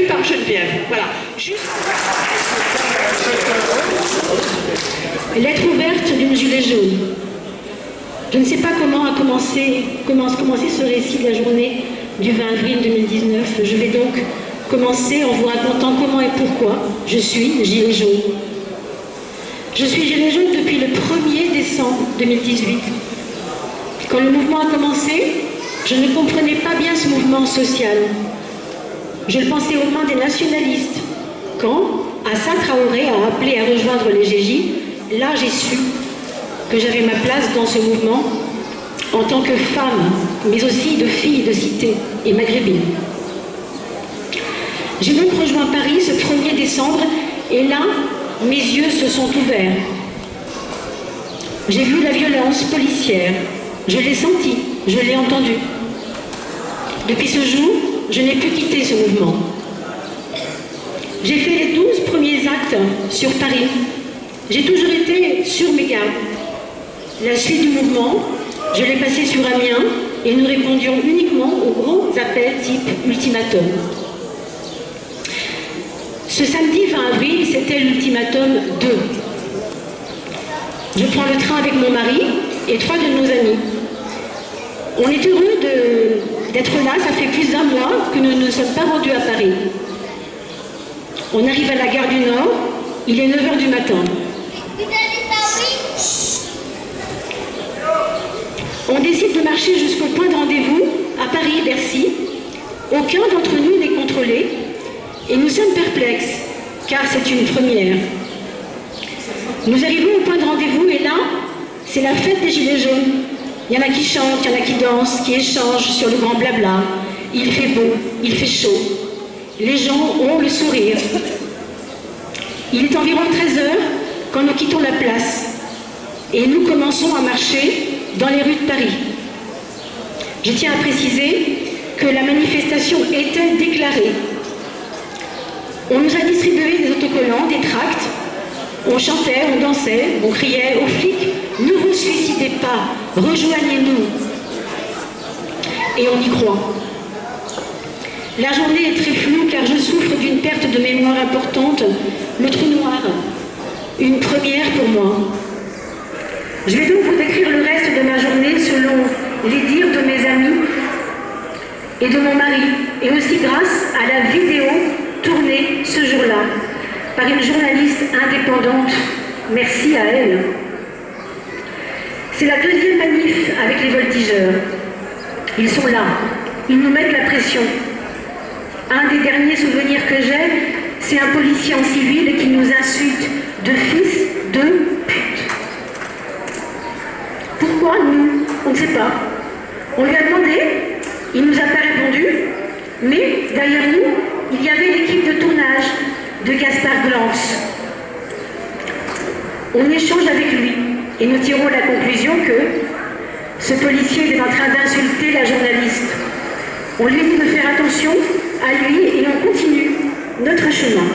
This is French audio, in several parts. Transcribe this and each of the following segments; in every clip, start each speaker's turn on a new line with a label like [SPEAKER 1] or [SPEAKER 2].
[SPEAKER 1] lu par Geneviève. Voilà.
[SPEAKER 2] Lettre ouverte d'une gilet jaune. Je ne sais pas comment commencer ce récit de la journée du 20 avril 2019. Je vais donc commencer en vous racontant comment et pourquoi je suis gilet jaune. Je suis gilet jaune depuis le 1er décembre 2018. Quand le mouvement a commencé, je ne comprenais pas bien ce mouvement social. Je le pensais aux mains des nationalistes. Quand Assa Traoré a appelé à rejoindre les GJ, là j'ai su que j'avais ma place dans ce mouvement en tant que femme, mais aussi de fille de cité et maghrébine. J'ai donc rejoint Paris ce 1er décembre et là, mes yeux se sont ouverts. J'ai vu la violence policière, je l'ai sentie, je l'ai entendue. Depuis ce jour, je n'ai plus quitté ce mouvement. J'ai fait les 12 premiers actes sur Paris. J'ai toujours été sur mes gardes. La suite du mouvement, je l'ai passé sur Amiens et nous répondions uniquement aux gros appels type ultimatum. Ce samedi 20 avril, c'était l'ultimatum 2. Je prends le train avec mon mari et 3 de nos amis. On est heureux d'être là, ça fait plus d'1 mois que nous ne sommes pas rendus à Paris. On arrive à la gare du Nord, il est 9h du matin. On décide de marcher jusqu'au point de rendez-vous à Paris-Bercy. Aucun d'entre nous n'est contrôlé et nous sommes perplexes, car c'est une première. Nous arrivons au point de rendez-vous et là, c'est la fête des gilets jaunes. Il y en a qui chantent, il y en a qui dansent, qui échangent sur le grand blabla. Il fait beau, il fait chaud. Les gens ont le sourire. Il est environ 13h quand nous quittons la place et nous commençons à marcher dans les rues de Paris. Je tiens à préciser que la manifestation était déclarée. On nous a distribué des autocollants, des tracts. On chantait, on dansait, on criait aux flics « Ne vous suicidez pas, rejoignez-nous » Et on y croit. La journée est très floue car je souffre d'une perte de mémoire importante, le trou noir, une première pour moi. Je vais donc vous décrire le reste de ma journée selon les dires de mes amis et de mon mari, et aussi grâce à la vidéo tournée ce jour-là par une journaliste indépendante. Merci à elle. C'est la deuxième manif avec les voltigeurs. Ils sont là, ils nous mettent la pression. Un des derniers souvenirs que j'ai, c'est un policier en civil qui nous insulte de fils de pute. Pourquoi nous? On ne sait pas. On lui a demandé, il nous a pas répondu, mais derrière nous, il y avait l'équipe de tournage de Gaspard Glance. On échange avec lui et nous tirons la conclusion que ce policier est en train d'insulter la journaliste. On lui dit de faire attention à lui et on continue notre chemin.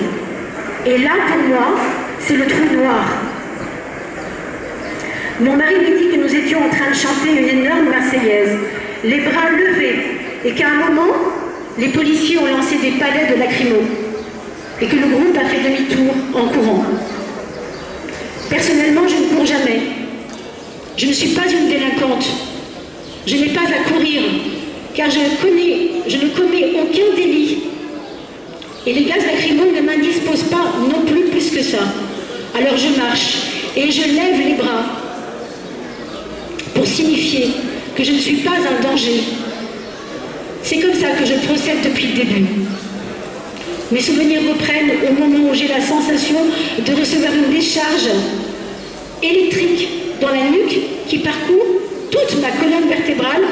[SPEAKER 2] Et là, pour moi, c'est le trou noir. Mon mari me dit que nous étions en train de chanter une énorme marseillaise, les bras levés, et qu'à un moment, les policiers ont lancé des palets de lacrymo, et que le groupe a fait demi-tour en courant. Personnellement, je ne cours jamais. Je ne suis pas une délinquante. Je n'ai pas à courir, car je ne commets aucun délit. Et les gaz lacrymaux ne m'indisposent pas non plus que ça. Alors je marche et je lève les bras pour signifier que je ne suis pas un danger. C'est comme ça que je procède depuis le début. Mes souvenirs reprennent au moment où j'ai la sensation de recevoir une décharge électrique dans la nuque qui parcourt toute ma colonne vertébrale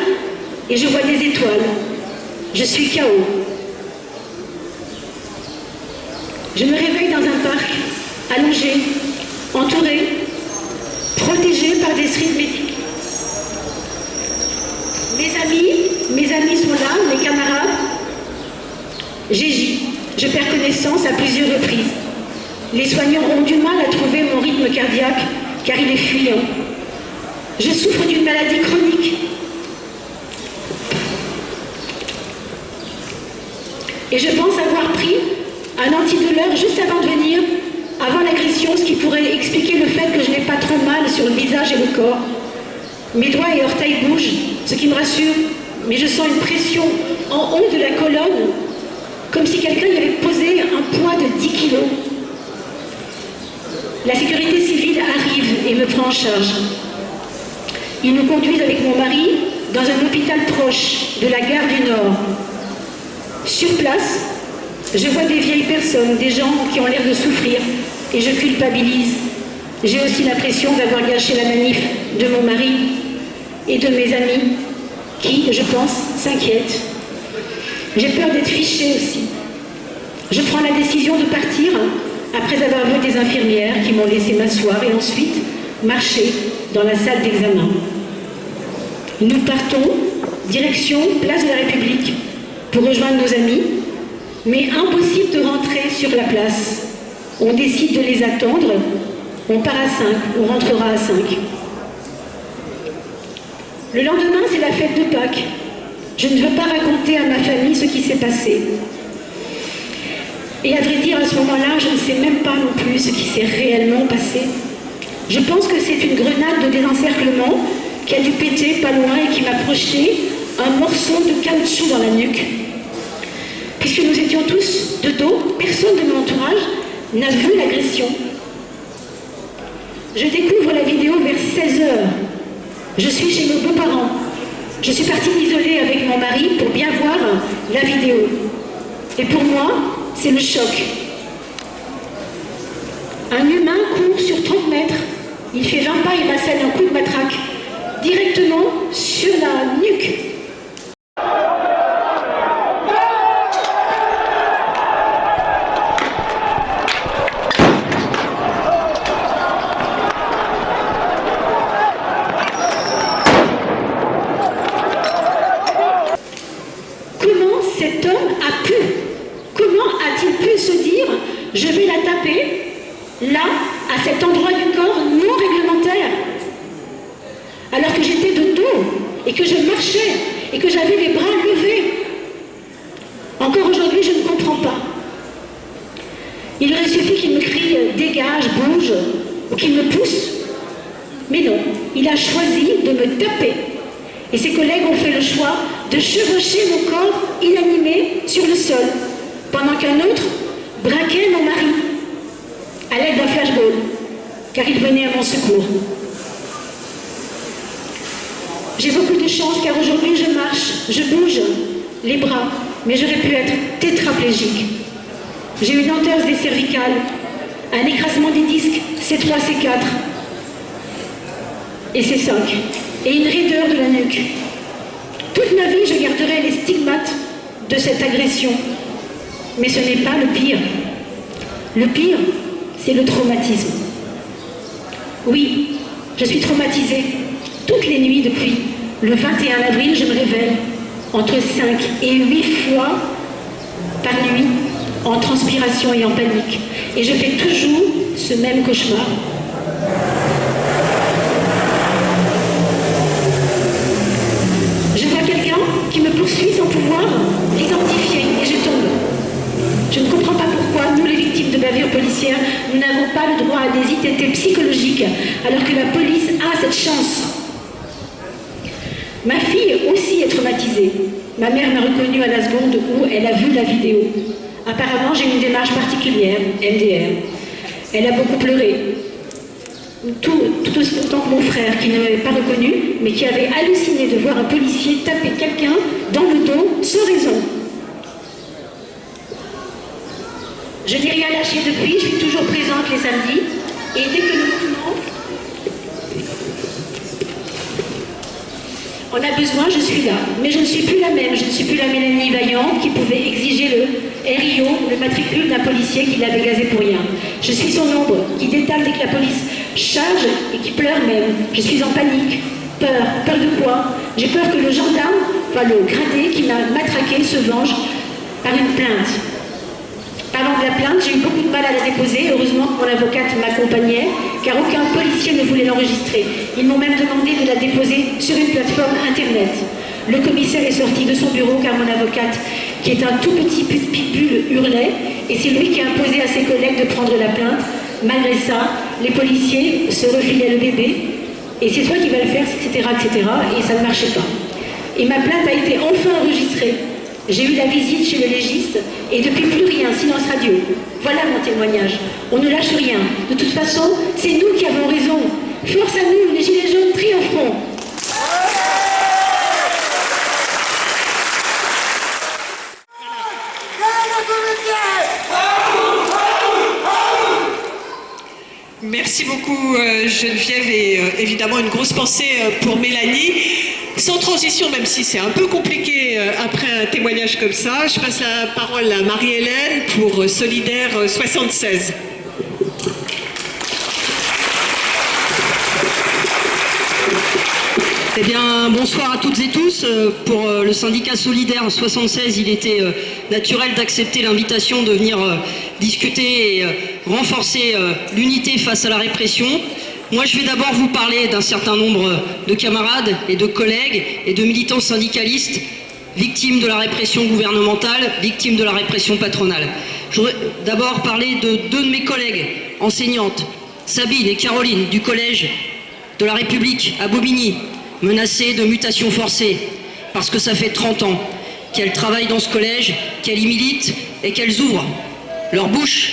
[SPEAKER 2] et je vois des étoiles. Je suis KO. Je me réveille dans un parc, allongé, entouré, protégé par des strips médicaux. Mes amis sont là, mes camarades. Je perds connaissance à plusieurs reprises. Les soignants ont du mal à trouver mon rythme cardiaque car il est fuyant. Je souffre d'une maladie chronique. Et je pense avoir pris un antidouleur juste avant de venir, avant l'agression, ce qui pourrait expliquer le fait que je n'ai pas trop mal sur le visage et le corps. Mes doigts et orteils bougent, ce qui me rassure, mais je sens une pression en haut de la colonne, comme si quelqu'un y avait posé un poids de 10 kilos. La sécurité civile arrive et me prend en charge. Ils nous conduisent avec mon mari dans un hôpital proche de la gare du Nord. Sur place, je vois des vieilles personnes, des gens qui ont l'air de souffrir, et je culpabilise. J'ai aussi l'impression d'avoir gâché la manif de mon mari et de mes amis qui, je pense, s'inquiètent. J'ai peur d'être fichée aussi. Je prends la décision de partir après avoir vu des infirmières qui m'ont laissé m'asseoir et ensuite marcher dans la salle d'examen. Nous partons, direction Place de la République, pour rejoindre nos amis, mais impossible de rentrer sur la place. On décide de les attendre, on part à 5, on rentrera à 5. Le lendemain, c'est la fête de Pâques. Je ne veux pas raconter à ma famille ce qui s'est passé. Et à vrai dire, à ce moment-là, je ne sais même pas non plus ce qui s'est réellement passé. Je pense que c'est une grenade de désencerclement qui a dû péter pas loin et qui m'a projeté un morceau de caoutchouc dans la nuque. Puisque nous étions tous de dos, personne de mon entourage n'a vu l'agression. Je découvre la vidéo vers 16 h. Je suis chez mes beaux-parents. Je suis partie m'isoler avec mon mari pour bien voir la vidéo. Et pour moi, c'est le choc. Un humain court sur 30 mètres. Il fait 20 pas et m'assène un coup de matraque directement sur la nuque. Cet homme a pu, comment a-t-il pu se dire « je vais la taper là, à cet endroit du corps non réglementaire » alors que j'étais de dos et que je marchais et que j'avais les bras levés. Encore aujourd'hui, je ne comprends pas. Il aurait suffi qu'il me crie « dégage, bouge » ou qu'il me pousse. Mais non, il a choisi de me taper. Et ses collègues ont fait le choix de chevaucher mon corps inanimé sur le sol, pendant qu'un autre braquait mon mari, à l'aide d'un flashball, car il venait à mon secours. J'ai beaucoup de chance, car aujourd'hui je marche, je bouge les bras, mais j'aurais pu être tétraplégique. J'ai une entorse des cervicales, un écrasement des disques C3, C4 et C5, et une raideur de la nuque. Toute ma vie, je garderai les stigmates de cette agression. Mais ce n'est pas le pire. Le pire, c'est le traumatisme. Oui, je suis traumatisée. Toutes les nuits depuis le 21 avril, je me réveille entre 5 et 8 fois par nuit, en transpiration et en panique. Et je fais toujours ce même cauchemar. Qui me poursuit sans pouvoir l'identifier et je tombe. Je ne comprends pas pourquoi nous, les victimes de bavures policières, nous n'avons pas le droit à des ITT psychologiques alors que la police a cette chance. Ma fille aussi est traumatisée. Ma mère m'a reconnue à la seconde où elle a vu la vidéo. Apparemment, j'ai une démarche particulière, MDR. Elle a beaucoup pleuré. Tout autant que mon frère, qui ne m'avait pas reconnu, mais qui avait halluciné de voir un policier taper quelqu'un dans le dos sans raison. Je n'ai rien lâché depuis, je suis toujours présente les samedis, et dès que le mouvement en a besoin, je suis là. Mais je ne suis plus la même, je ne suis plus la Mélanie Vaillant qui pouvait exiger le RIO, le matricule d'un policier qui l'avait gazé pour rien. Je suis son ombre, qui détale dès que la police charge et qui pleure même. Je suis en panique, peur. Peur de quoi? J'ai peur que le gendarme, enfin le gradé qui m'a matraqué, se venge par une plainte. Parlant de la plainte, j'ai eu beaucoup de mal à la déposer. Heureusement que mon avocate m'accompagnait, car aucun policier ne voulait l'enregistrer. Ils m'ont même demandé de la déposer sur une plateforme internet. Le commissaire est sorti de son bureau car mon avocate qui est un tout petit pitbull, hurlait, et c'est lui qui a imposé à ses collègues de prendre la plainte. Malgré ça, les policiers se refilaient le bébé, et c'est toi qui vas le faire, etc., etc., et ça ne marchait pas. Et ma plainte a été enfin enregistrée. J'ai eu la visite chez le légiste, et depuis plus rien, silence radio. Voilà mon témoignage. On ne lâche rien. De toute façon, c'est nous qui avons raison. Force à nous, les Gilets jaunes triompheront.
[SPEAKER 1] Merci beaucoup Geneviève, et évidemment une grosse pensée pour Mélanie. Sans transition, même si c'est un peu compliqué après un témoignage comme ça, je passe la parole à Marie-Hélène pour Solidaire 76.
[SPEAKER 3] Eh bien, bonsoir à toutes et tous. Pour le syndicat Solidaire 76, il était naturel d'accepter l'invitation de venir discuter et renforcer l'unité face à la répression. Moi, je vais d'abord vous parler d'un certain nombre de camarades et de collègues et de militants syndicalistes victimes de la répression gouvernementale, victimes de la répression patronale. Je voudrais d'abord parler de deux de mes collègues enseignantes, Sabine et Caroline, du collège de la République à Bobigny, menacées de mutation forcée, parce que ça fait 30 ans qu'elles travaillent dans ce collège, qu'elles y militent et qu'elles ouvrent leur bouche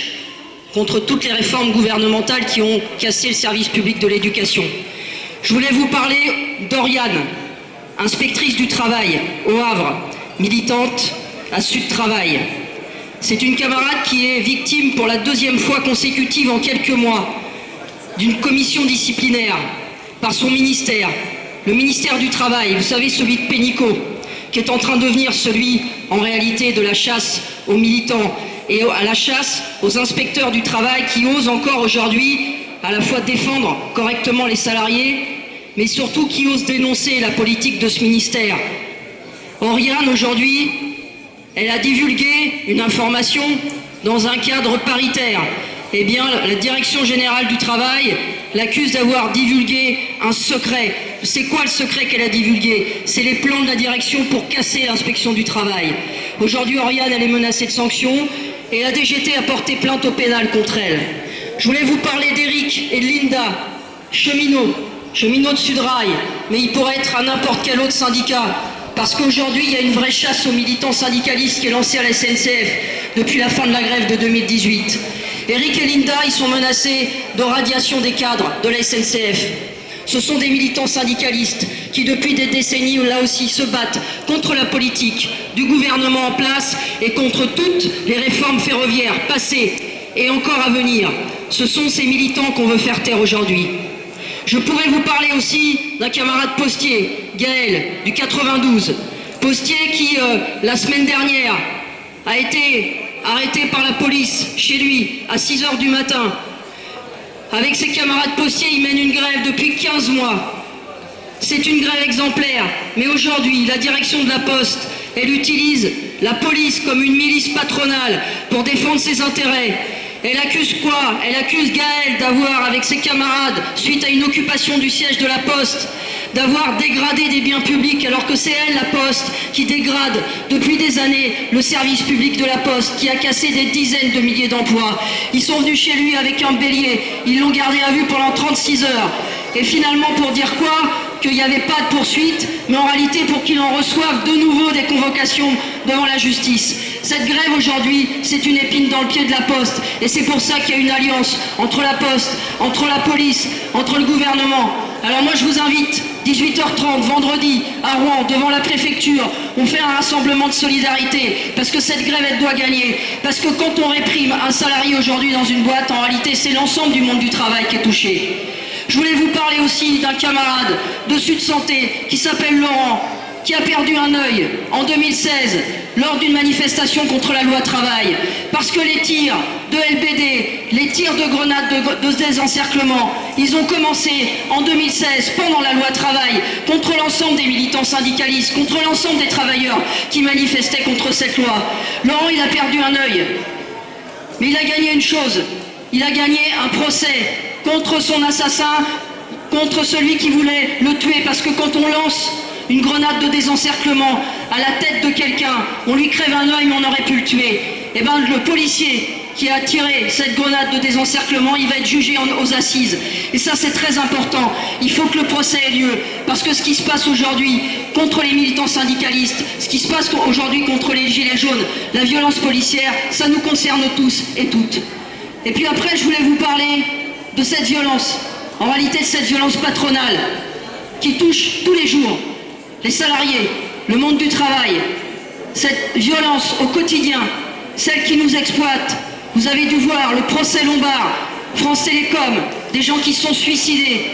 [SPEAKER 3] contre toutes les réformes gouvernementales qui ont cassé le service public de l'éducation. Je voulais vous parler d'Oriane, inspectrice du travail au Havre, militante à Sud Travail. C'est une camarade qui est victime pour la deuxième fois consécutive en quelques mois d'une commission disciplinaire par son ministère, le ministère du Travail, vous savez, celui de Pénicaud, qui est en train de devenir celui, en réalité, de la chasse aux militants et à la chasse aux inspecteurs du travail qui osent encore aujourd'hui à la fois défendre correctement les salariés, mais surtout qui osent dénoncer la politique de ce ministère. Oriane, aujourd'hui, elle a divulgué une information dans un cadre paritaire. Eh bien, la Direction Générale du Travail l'accuse d'avoir divulgué un secret. C'est quoi le secret qu'elle a divulgué? C'est les plans de la direction pour casser l'inspection du travail. Aujourd'hui, Oriane, elle est menacée de sanctions et la DGT a porté plainte au pénal contre elle. Je voulais vous parler d'Éric et de Linda, cheminots de Sudrail, mais il pourrait être à n'importe quel autre syndicat, parce qu'aujourd'hui, il y a une vraie chasse aux militants syndicalistes qui est lancée à la SNCF depuis la fin de la grève de 2018. Éric et Linda, ils sont menacés de radiation des cadres de la SNCF. Ce sont des militants syndicalistes qui, depuis des décennies, là aussi, se battent contre la politique du gouvernement en place et contre toutes les réformes ferroviaires passées et encore à venir. Ce sont ces militants qu'on veut faire taire aujourd'hui. Je pourrais vous parler aussi d'un camarade postier, Gaël, du 92. Postier qui, la semaine dernière, a été arrêté par la police chez lui à 6 h du matin. Avec ses camarades postiers, il mène une grève depuis 15 mois. C'est une grève exemplaire, mais aujourd'hui, la direction de la Poste, elle utilise la police comme une milice patronale pour défendre ses intérêts. Elle accuse quoi? Elle accuse Gaël d'avoir, avec ses camarades, suite à une occupation du siège de la Poste, d'avoir dégradé des biens publics, alors que c'est elle, la Poste, qui dégrade depuis des années le service public de la Poste, qui a cassé des dizaines de milliers d'emplois. Ils sont venus chez lui avec un bélier, ils l'ont gardé à vue pendant 36 heures. Et finalement, pour dire quoi? Qu'il n'y avait pas de poursuite, mais en réalité pour qu'il en reçoive de nouveau des convocations devant la justice. Cette grève aujourd'hui, c'est une épine dans le pied de la Poste. Et c'est pour ça qu'il y a une alliance entre la Poste, entre la police, entre le gouvernement. Alors moi je vous invite, 18 h 30, vendredi, à Rouen, devant la préfecture, on fait un rassemblement de solidarité, parce que cette grève, elle doit gagner. Parce que quand on réprime un salarié aujourd'hui dans une boîte, en réalité c'est l'ensemble du monde du travail qui est touché. Je voulais vous parler aussi d'un camarade de Sud Santé qui s'appelle Laurent, qui a perdu un œil en 2016 lors d'une manifestation contre la loi travail. Parce que les tirs de LBD, les tirs de grenades de désencerclement, ils ont commencé en 2016 pendant la loi travail contre l'ensemble des militants syndicalistes, contre l'ensemble des travailleurs qui manifestaient contre cette loi. Laurent, il a perdu un œil, mais il a gagné une chose, il a gagné un procès contre son assassin, contre celui qui voulait le tuer, parce que quand on lance une grenade de désencerclement à la tête de quelqu'un, on lui crève un œil mais on aurait pu le tuer. Et bien le policier qui a tiré cette grenade de désencerclement, il va être jugé aux assises. Et ça, c'est très important. Il faut que le procès ait lieu. Parce que ce qui se passe aujourd'hui contre les militants syndicalistes, ce qui se passe aujourd'hui contre les gilets jaunes, la violence policière, ça nous concerne tous et toutes. Et puis après, je voulais vous parler de cette violence. En réalité, de cette violence patronale qui touche tous les jours les salariés, le monde du travail. Cette violence au quotidien, celle qui nous exploite. Vous avez dû voir le procès Lombard, France Télécom, des gens qui se sont suicidés.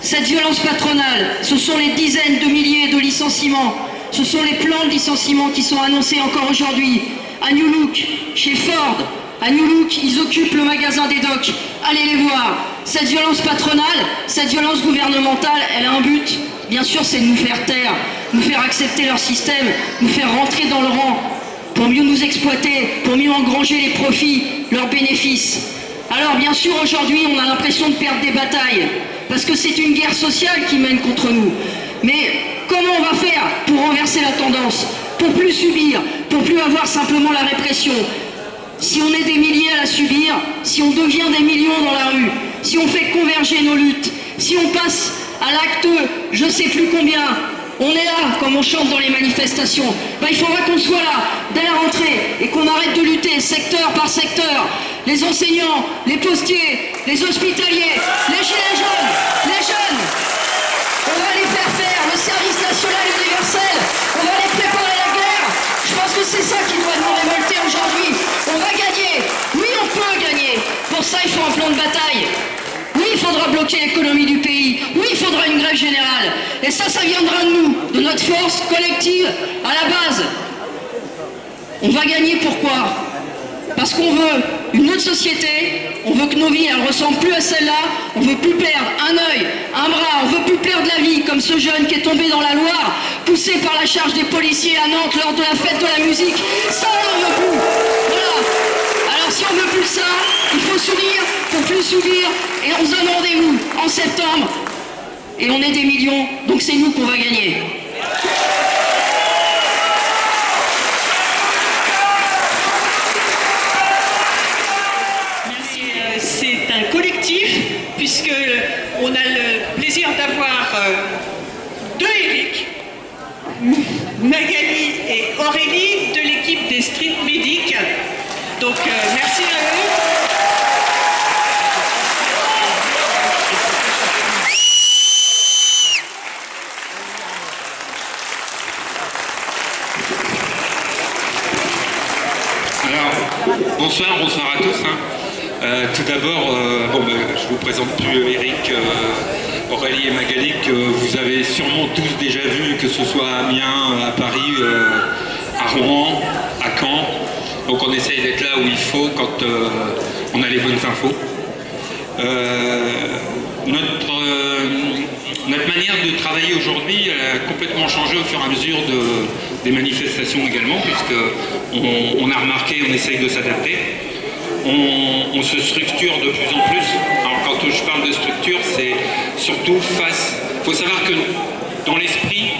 [SPEAKER 3] Cette violence patronale, ce sont les dizaines de milliers de licenciements, ce sont les plans de licenciement qui sont annoncés encore aujourd'hui. À New Look, chez Ford, à New Look, ils occupent le magasin des docks. Allez les voir. Cette violence patronale, cette violence gouvernementale, elle a un but. Bien sûr, c'est de nous faire taire, nous faire accepter leur système, nous faire rentrer dans le rang, pour mieux nous exploiter, pour mieux engranger les profits, leurs bénéfices. Alors bien sûr aujourd'hui on a l'impression de perdre des batailles, parce que c'est une guerre sociale qui mène contre nous. Mais comment on va faire pour renverser la tendance, pour plus subir, pour plus avoir simplement la répression? Si on est des milliers à la subir, si on devient des millions dans la rue, si on fait converger nos luttes, si on passe à l'acte je sais plus combien, on est là, comme on chante dans les manifestations. Ben, il faudra qu'on soit là, dès la rentrée, et qu'on arrête de lutter secteur par secteur. Les enseignants, les postiers, les hospitaliers, les gilets jaunes, les jeunes. On va les faire le service national universel. On va les préparer à la guerre. Je pense que c'est ça qui doit nous révolter aujourd'hui. On va gagner. Oui, on peut gagner. Pour ça, il faut un plan de bataille. Oui, il faudra bloquer l'économie du pays. Oui, il faudra une grève générale. Et ça viendra de nous, de notre force collective à la base. On va gagner pourquoi? Parce qu'on veut une autre société, on veut que nos vies elles ressemblent plus à celle-là, on veut plus perdre un œil, un bras, on veut plus perdre la vie comme ce jeune qui est tombé dans la Loire, poussé par la charge des policiers à Nantes lors de la fête de la musique. Ça, on n'en veut plus. Voilà. Alors si on veut plus de ça, il faut s'unir pour plus subir, et on se donne rendez-vous en septembre. Et on est des millions, donc c'est nous qu'on va gagner.
[SPEAKER 1] Merci. C'est un collectif, puisque on a le plaisir d'avoir deux Eric, Magali et Aurélie de l'équipe des Street Medic. Donc merci à eux.
[SPEAKER 4] Bonsoir à tous. Tout d'abord, je vous présente plus Eric, Aurélie et Magali, que vous avez sûrement tous déjà vus, que ce soit à Amiens, à Paris, à Rouen, à Caen. Donc on essaye d'être là où il faut quand on a les bonnes infos. Notre manière de travailler aujourd'hui a complètement changé au fur et à mesure des manifestations également, puisqu'on a remarqué, on essaye de s'adapter. On se structure de plus en plus. Alors quand je parle de structure, c'est surtout face... Il faut savoir que dans l'esprit,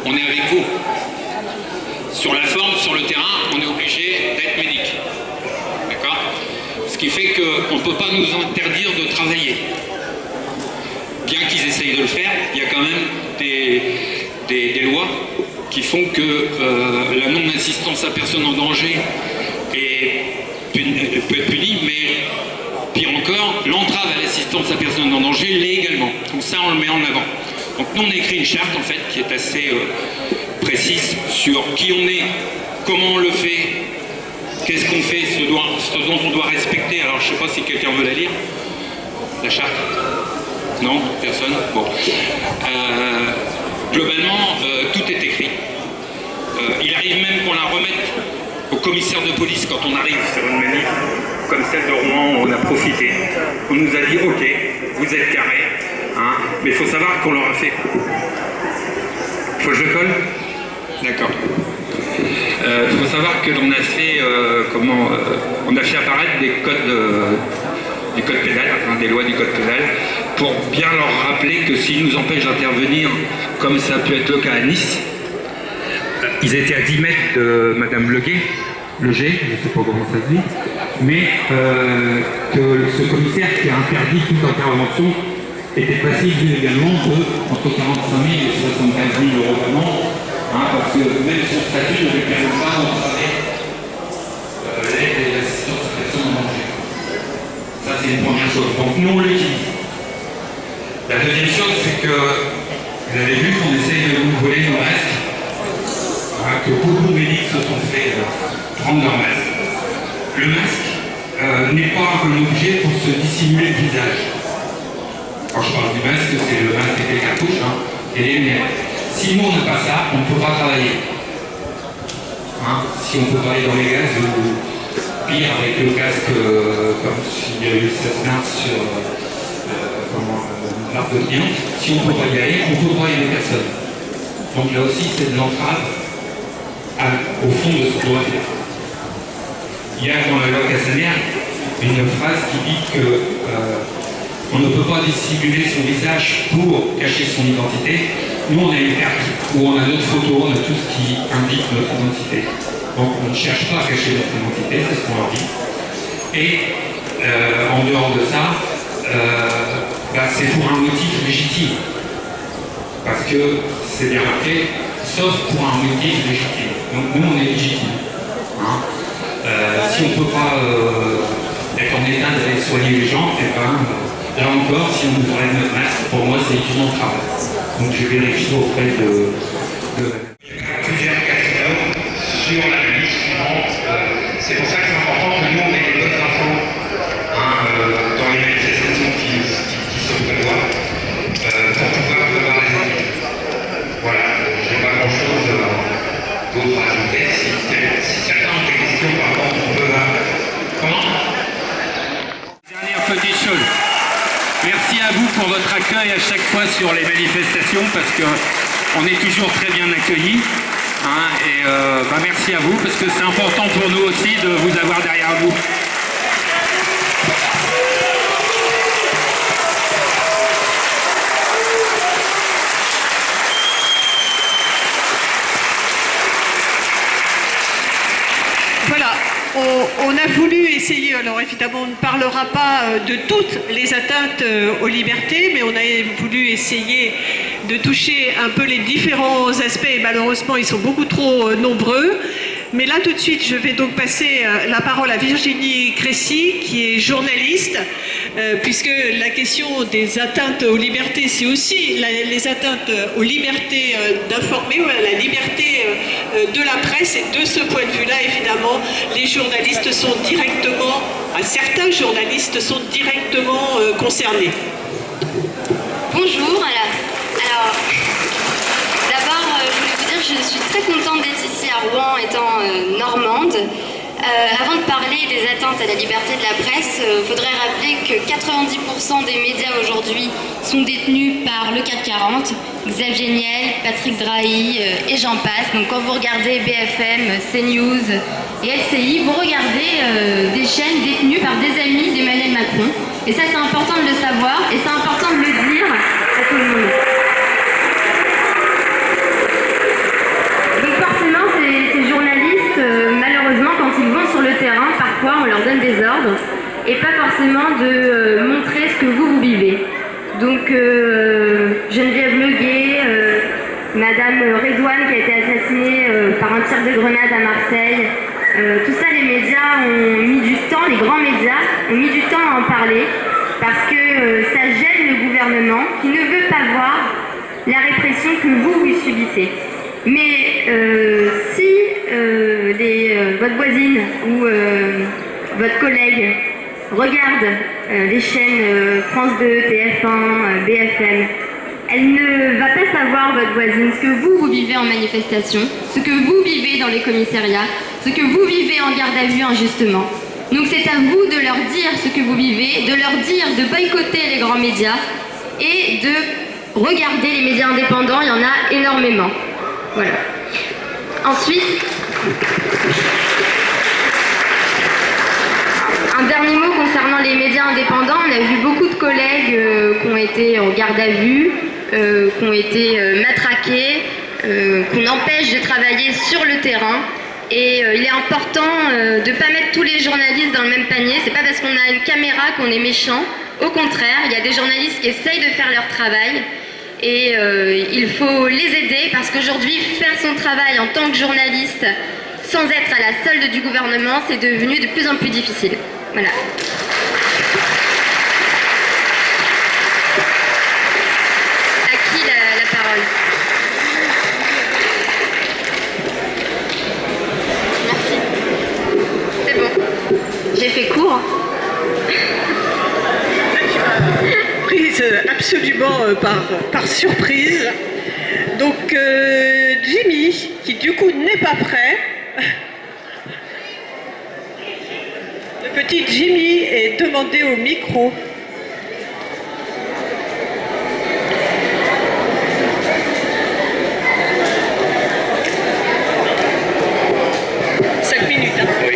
[SPEAKER 4] on est avec vous. Sur la forme, sur le terrain, on est obligé d'être médic. D'accord ? Ce qui fait qu'on ne peut pas nous interdire de travailler. Bien qu'ils essayent de le faire, il y a quand même des lois qui font que la non-assistance à personne en danger peut être punie, mais pire encore, l'entrave à l'assistance à personne en danger l'est également. Donc ça, on le met en avant. Donc nous, on a écrit une charte, en fait, qui est assez précise sur qui on est, comment on le fait, qu'est-ce qu'on fait, ce dont on doit respecter. Alors, je ne sais pas si quelqu'un veut la lire, la charte. Non, personne. Bon. Globalement, tout est écrit. Il arrive même qu'on la remette au commissaire de police quand on arrive sur une manif, comme celle de Rouen, on a profité. On nous a dit, ok, vous êtes carré, hein, mais il faut savoir qu'on l'aura fait. Faut que je colle? D'accord. Il faut savoir que l'on a fait, on a fait apparaître des codes pédales, des lois du code pédal, pour bien leur rappeler que s'ils nous empêchent d'intervenir, comme ça peut être le cas à Nice, ils étaient à 10 mètres de Madame Leguet, je ne sais pas comment ça se dit, mais que ce commissaire qui a interdit toute intervention était passible également entre 45 000 et 75 000 euros d'amende, parce que même son statut ne lui permet pas d'entraver l'aide et l'assistance à personne en danger. Ça, c'est une première chose. Donc nous, on l'utilise. La deuxième chose, c'est que vous avez vu qu'on essaye de nous voler nos masques, que beaucoup de médics se sont fait prendre leur masque. Le masque n'est pas un objet pour se dissimuler le visage. Quand je parle du masque, c'est le masque et les cartouches et les lunettes. Si nous on n'a pas ça, on ne peut pas travailler. Si on peut travailler dans les gaz ou pire avec le casque, comme s'il y a eu cette marque sur l'arc de triomphe, si on ne peut pas y aller, on ne peut pas y aller personne. Donc là aussi, c'est de l'entrave au fond de ce qu'on doit faire. Il y a dans la loi Castaner une phrase qui dit que on ne peut pas dissimuler son visage pour cacher son identité. Nous, on a une carte où on a notre photo, on a tout ce qui indique notre identité. Donc on ne cherche pas à cacher notre identité, c'est ce qu'on leur dit. Et en dehors de ça, c'est pour un motif légitime. Parce que c'est bien marqué, sauf pour un motif légitime. Donc nous, on est légitime. Si on ne peut pas être en état d'aller soigner les gens, là encore, si on nous enlève notre masque, pour moi, c'est une entrave. Donc je vérifie auprès de... Il y a plusieurs casinos sur la liste suivante. C'est pour ça que c'est important que nous, on ait les bonnes infos dans les manifestations qui se prévoient pour pouvoir prévoir les équipes. Voilà, je n'ai pas grand-chose d'autre à ajouter. Si certains ont des questions, par contre, on peut... Comment ? Dernière petite chose. Merci à vous pour votre accueil à chaque fois sur les manifestations parce qu'on est toujours très bien accueillis. Merci à vous parce que c'est important pour nous aussi de vous avoir derrière vous.
[SPEAKER 1] Voilà, on a voulu essayer, alors évidemment on ne parlera pas de toutes les atteintes aux libertés, mais on a voulu essayer de toucher un peu les différents aspects, et malheureusement ils sont beaucoup trop nombreux. Mais là tout de suite je vais donc passer la parole à Virginie Crécy qui est journaliste, puisque la question des atteintes aux libertés, c'est aussi les atteintes aux libertés d'informer, ou à la liberté de la presse, et de ce point de vue-là, évidemment, les journalistes sont directement, certains journalistes sont directement concernés.
[SPEAKER 5] Bonjour, alors d'abord je voulais vous dire que je suis très contente d'être ici à Rouen étant normande. Avant de parler des atteintes à la liberté de la presse, il faudrait rappeler que 90% des médias aujourd'hui sont détenus par le CAC 40, Xavier Niel, Patrick Drahi et j'en passe. Donc quand vous regardez BFM, CNews et LCI, vous regardez des chaînes détenues par des amis d'Emmanuel Macron. Et ça, c'est important de le savoir et c'est important de le dire à tout le monde. Donc forcément, ces journalistes, malheureusement, quand ils vont sur le terrain, parfois on leur donne des ordres et pas forcément de montrer ce que vous vivez. Donc Geneviève Leguet, Madame Redouane qui a été assassinée par un tir de grenade à Marseille, tout ça, les médias ont mis du temps, les grands médias ont mis du temps à en parler parce que ça gêne le gouvernement qui ne veut pas voir la répression que vous subissez. Mais si votre voisine ou votre collègue regarde les chaînes France 2, TF1, BFM, elle ne va pas savoir, votre voisine, ce que vous vivez en manifestation, ce que vous vivez dans les commissariats, ce que vous vivez en garde à vue injustement. Donc c'est à vous de leur dire ce que vous vivez, de leur dire de boycotter les grands médias et de regarder les médias indépendants, il y en a énormément. Voilà. Ensuite, Un dernier mot concernant les médias indépendants. On a vu beaucoup de collègues qui ont été en garde à vue, qui ont été matraqués, qu'on empêche de travailler sur le terrain. Et il est important de ne pas mettre tous les journalistes dans le même panier. C'est pas parce qu'on a une caméra qu'on est méchant. Au contraire, il y a des journalistes qui essayent de faire leur travail. Et il faut les aider parce qu'aujourd'hui, faire son travail en tant que journaliste sans être à la solde du gouvernement, c'est devenu de plus en plus difficile. Voilà. À qui la parole? Merci. C'est bon. J'ai fait court.
[SPEAKER 1] Prise absolument par surprise. Donc Jimmy, qui du coup n'est pas prêt. Le petit Jimmy est demandé au micro. Hein.
[SPEAKER 6] Oui.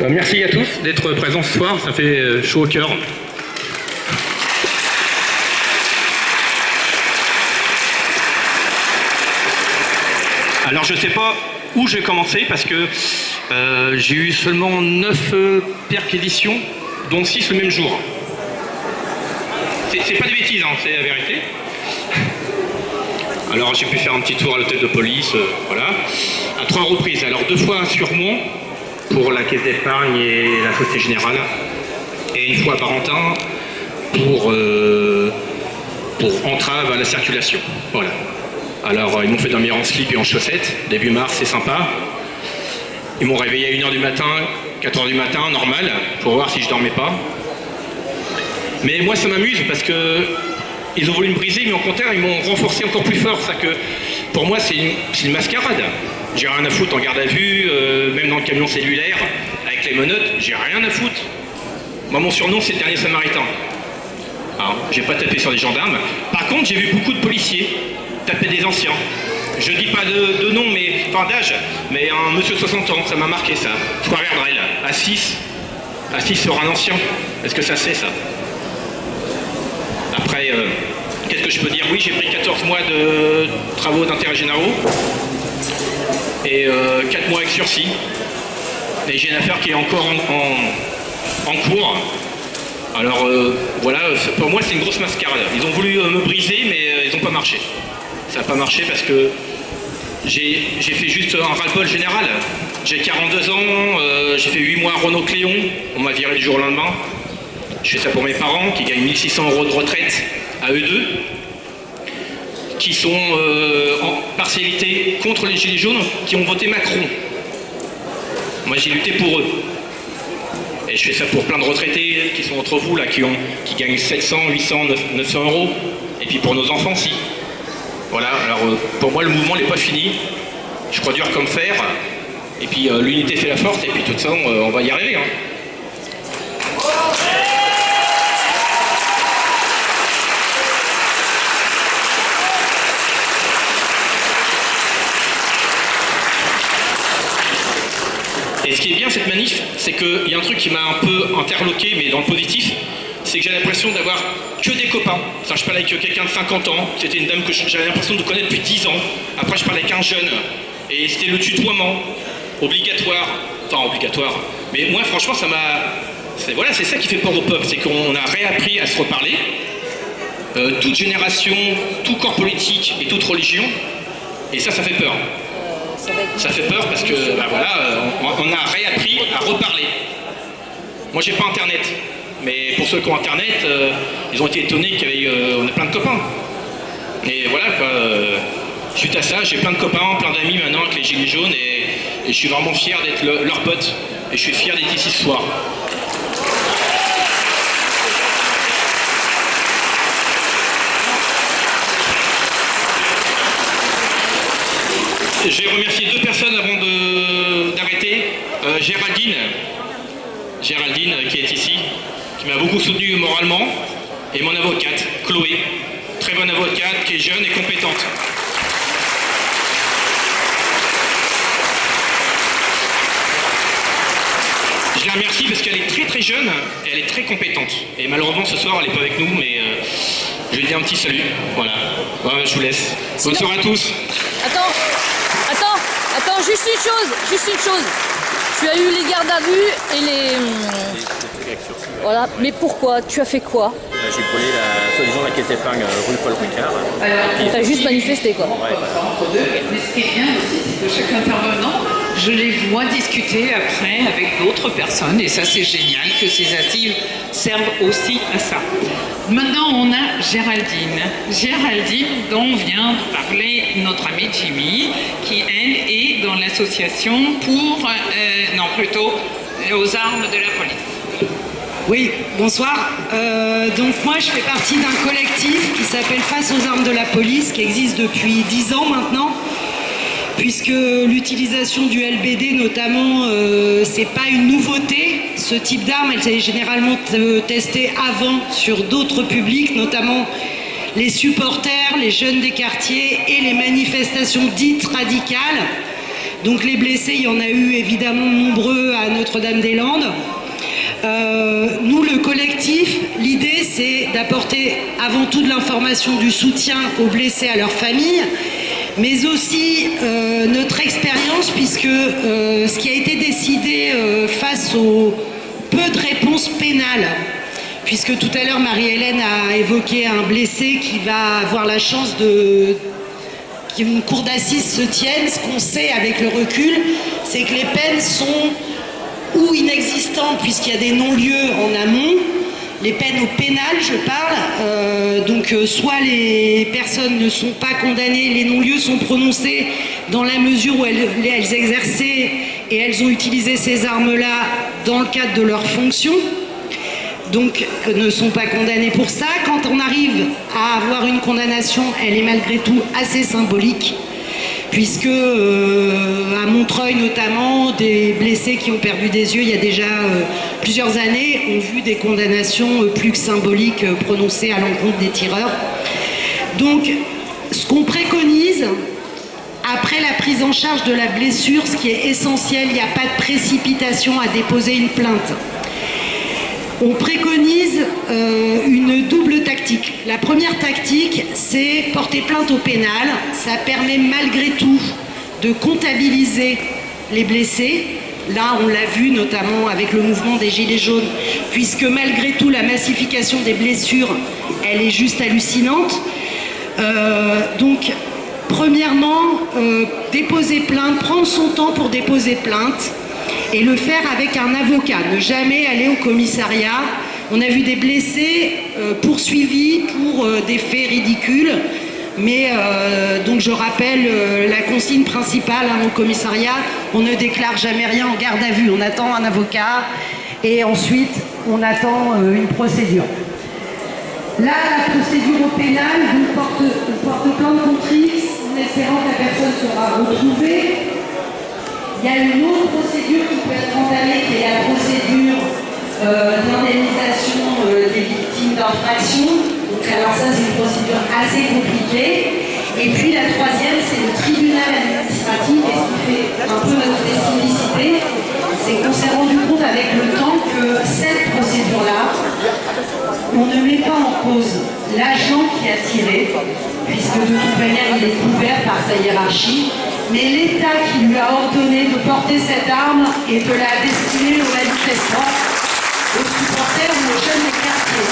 [SPEAKER 6] Merci à tous d'être présents ce soir, ça fait chaud au cœur. Alors je ne sais pas où je vais commencer parce que j'ai eu seulement 9 perquisitions, dont 6 le même jour. C'est pas des bêtises, hein, c'est la vérité. Alors j'ai pu faire un petit tour à l'hôtel de police, voilà, à 3 reprises. Alors 2 fois à Surmont pour la caisse d'épargne et la Société Générale, et 1 fois à Barentin pour entrave à la circulation. Voilà. Alors ils m'ont fait dormir en slip et en chaussettes, début mars, c'est sympa. Ils m'ont réveillé à 1h du matin, 4h du matin, normal, pour voir si je dormais pas. Mais moi ça m'amuse parce que ils ont voulu me briser, mais au contraire, ils m'ont renforcé encore plus fort. Ça que, pour moi, c'est une mascarade. J'ai rien à foutre en garde à vue, même dans le camion cellulaire, avec les menottes, j'ai rien à foutre. Moi, mon surnom, c'est le dernier samaritain. Hein, j'ai pas tapé sur des gendarmes. Par contre, j'ai vu beaucoup de policiers taper des anciens. Je dis pas de nom, mais enfin d'âge, mais un monsieur de 60 ans, ça m'a marqué ça. Square Verdrel, assis sur un ancien. Est-ce que ça c'est ça? Après, qu'est-ce que je peux dire? Oui, j'ai pris 14 mois de travaux d'intérêt généraux et 4 mois avec sursis. Et j'ai une affaire qui est encore en cours. Alors voilà, pour moi c'est une grosse mascarade. Ils ont voulu me briser, mais ils n'ont pas marché. Ça n'a pas marché parce que j'ai fait juste un ras-le-bol général. J'ai 42 ans, j'ai fait 8 mois à Renault Cléon, on m'a viré du jour au lendemain. Je fais ça pour mes parents qui gagnent 1 600 € de retraite à eux deux, qui sont en partialité contre les Gilets jaunes, qui ont voté Macron. Moi j'ai lutté pour eux. Et je fais ça pour plein de retraités qui sont entre vous, là, qui gagnent 700, 800, 900 €. Et puis pour nos enfants aussi. Voilà, alors pour moi le mouvement n'est pas fini. Je crois dur comme fer. Et puis l'unité fait la force, et puis tout ça, on va y arriver. Hein. Et ce qui est bien cette manif, c'est qu'il y a un truc qui m'a un peu interloqué, mais dans le positif, c'est que j'ai l'impression d'avoir que des copains. Ça, je parlais avec quelqu'un de 50 ans, c'était une dame que j'avais l'impression de connaître depuis 10 ans. Après, je parlais avec un jeune, et c'était le tutoiement, obligatoire. Enfin, obligatoire. Mais moi, franchement, ça m'a... Voilà, c'est ça qui fait peur au peuple, c'est qu'on a réappris à se reparler. Toute génération, tout corps politique et toute religion. Et ça fait peur. Ça fait peur parce que, bah voilà, on a réappris à reparler. Moi, j'ai pas Internet. Mais pour ceux qui ont Internet, ils ont été étonnés qu'on a plein de copains. Et voilà, quoi, suite à ça, j'ai plein de copains, plein d'amis maintenant avec les Gilets jaunes et je suis vraiment fier d'être leur pote. Et je suis fier d'être ici ce soir. J'ai remercié 2 personnes avant d'arrêter. Géraldine qui est ici, qui m'a beaucoup soutenu moralement, et mon avocate, Chloé, très bonne avocate, qui est jeune et compétente. Je la remercie parce qu'elle est très très jeune et elle est très compétente. Et malheureusement ce soir elle n'est pas avec nous, mais je lui dis un petit salut. Voilà, je vous laisse. Bonne soirée à tous.
[SPEAKER 7] Attends, juste une chose. Tu as eu les gardes à vue et les... Voilà, mais pourquoi? Tu as fait quoi?
[SPEAKER 8] J'ai collé soi-disant la quête épingle rue Paul Ricard.
[SPEAKER 7] T'as juste manifesté quoi?
[SPEAKER 8] Ouais, voilà.
[SPEAKER 9] Mais ce qui est bien aussi, c'est que chaque intervenant, je les vois discuter après avec d'autres personnes, et ça c'est génial que ces assises servent aussi à ça. Maintenant, on a Géraldine. Géraldine, dont vient de parler notre amie Jimmy, qui elle est dans l'association pour, aux armes de la police.
[SPEAKER 3] Oui, bonsoir. Donc moi je fais partie d'un collectif qui s'appelle Face aux armes de la police, qui existe depuis 10 ans maintenant, puisque l'utilisation du LBD notamment, c'est pas une nouveauté. Ce type d'arme, elle est généralement testée avant sur d'autres publics, notamment les supporters, les jeunes des quartiers et les manifestations dites radicales. Donc les blessés, il y en a eu évidemment nombreux à Notre-Dame-des-Landes. Nous, le collectif, l'idée c'est d'apporter avant tout de l'information, du soutien aux blessés, à leurs familles, mais aussi notre expérience, puisque ce qui a été décidé face aux peu de réponses pénales, puisque tout à l'heure Marie-Hélène a évoqué un blessé qui va avoir la chance qu'une cour d'assises se tienne. Ce qu'on sait avec le recul, c'est que les peines sont ou inexistantes, puisqu'il y a des non-lieux en amont, les peines au pénal je parle, donc soit les personnes ne sont pas condamnées, les non-lieux sont prononcés dans la mesure où elles exerçaient et elles ont utilisé ces armes-là dans le cadre de leurs fonctions, donc ne sont pas condamnées pour ça. Quand on arrive à avoir une condamnation, elle est malgré tout assez symbolique, puisque à Montreuil notamment, des blessés qui ont perdu des yeux il y a déjà plusieurs années ont vu des condamnations plus que symboliques prononcées à l'encontre des tireurs. Donc ce qu'on préconise, après la prise en charge de la blessure, ce qui est essentiel, il n'y a pas de précipitation à déposer une plainte. On préconise une double tactique. La première tactique, c'est porter plainte au pénal. Ça permet malgré tout de comptabiliser les blessés. Là, on l'a vu notamment avec le mouvement des Gilets jaunes, puisque malgré tout, la massification des blessures, elle est juste hallucinante. Donc, premièrement, déposer plainte, prendre son temps pour déposer plainte, et le faire avec un avocat, ne jamais aller au commissariat. On a vu des blessés poursuivis pour des faits ridicules, mais donc je rappelle la consigne principale au commissariat, on ne déclare jamais rien en garde à vue, on attend un avocat et ensuite on attend une procédure. Là, la procédure au pénal, on porte plainte contre X en espérant que la personne sera retrouvée. Il y a une autre procédure qui peut être entamée, qui est la procédure d'indemnisation des victimes d'infraction. Donc alors ça, c'est une procédure assez compliquée. Et puis la troisième, c'est le tribunal administratif. Et ce qui fait un peu notre spécificité, c'est qu'on s'est rendu compte avec le temps que cette procédure-là, on ne met pas en cause l'agent qui a tiré, puisque de toute manière, il est couvert par sa hiérarchie, mais l'État qui lui a ordonné de porter cette arme et de la destiner aux manifestants, aux supporters ou aux jeunes des quartiers.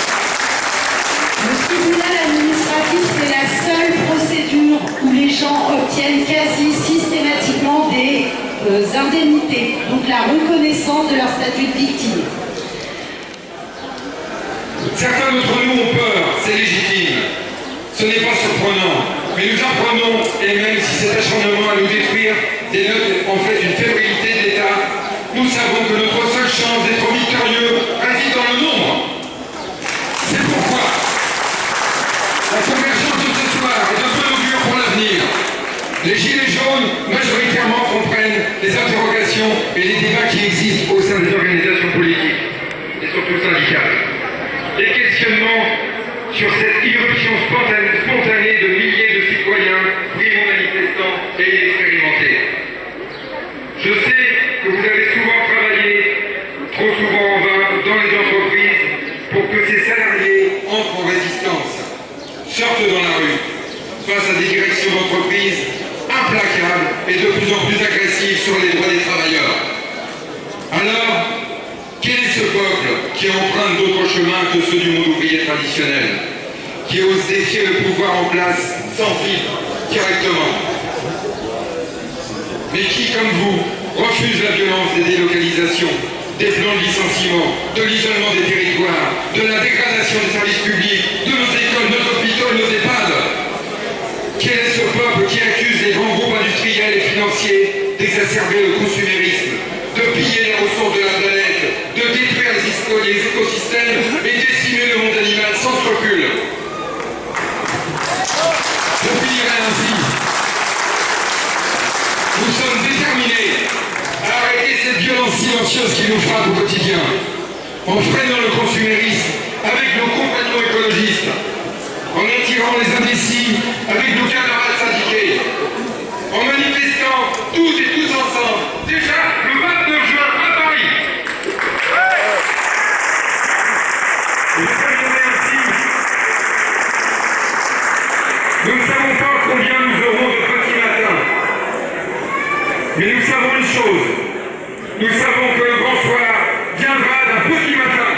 [SPEAKER 3] Le tribunal administratif, c'est la seule procédure où les gens obtiennent quasi systématiquement des indemnités, donc la reconnaissance de leur statut de victime.
[SPEAKER 10] Certains d'entre nous ont peur, c'est légitime. Ce n'est pas surprenant. Mais nous apprenons, et même si cet acharnement à nous détruire dénote en fait une fébrilité de l'État, nous savons que notre seule chance d'être victorieux réside dans le nombre. C'est pourquoi la convergence de ce soir est un peu d'augure pour l'avenir. Les Gilets jaunes, majoritairement, comprennent les interrogations et les débats qui existent au sein des organisations politiques, et surtout syndicales. Les questionnements sur cette irruption spontanée de milliers de citoyens, primo-manifestants et inexpérimentés. Je sais que vous avez souvent travaillé, trop souvent, de ceux du monde ouvrier traditionnel, qui osent défier le pouvoir en place sans fil, directement. Mais qui, comme vous, refuse la violence des délocalisations, des plans de licenciement, de l'isolement des territoires, de la dégradation des services publics, de nos écoles, nos hôpitaux, nos EHPAD. Quel est ce peuple qui accuse les grands groupes industriels et financiers d'exacerber le consumérisme, de piller les ressources de la planète, de détruire les écosystèmes et décimer le monde animal sans scrupule? Je finirai ainsi. Nous sommes déterminés à arrêter cette violence silencieuse qui nous frappe au quotidien, en freinant le consumérisme avec nos compagnons écologistes, en attirant les imbéciles avec nos camarades syndiqués, en manifestant toutes et tous ensemble, déjà le 29 juin à Paris. Et je terminerai ainsi. Nous ne savons pas combien nous aurons de petits matins, mais nous savons une chose. Nous savons que le grand soir viendra d'un petit matin.